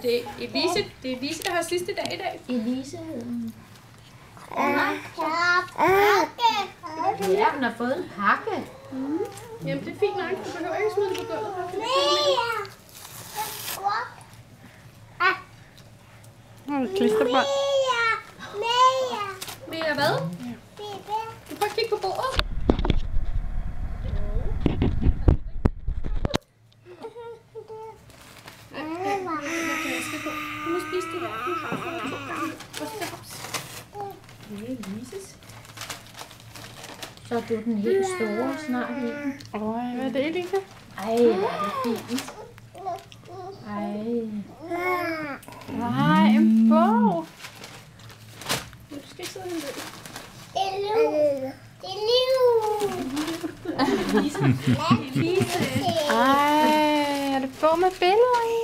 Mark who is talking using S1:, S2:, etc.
S1: Det er Elise, der har sidste dag i dag.
S2: Elise hedder hun. Ja, hun har fået en pakke.
S1: Jamen, det er fint nok. Du behøver ikke smide det på gulvet.
S3: Klisterbånd.
S1: Mere hvad? Du kan kigge på bordet. Du må spise det her. Du har fået 2 gange. Det er Lises.
S2: Så er du den helt store snart i.
S3: Hvad er det, Elise?
S2: Ej, hvor er det fint. Ej.
S3: Nej, en bog.
S1: Du skal ikke sidde hernede.
S3: Ej, er det bog med billeder i?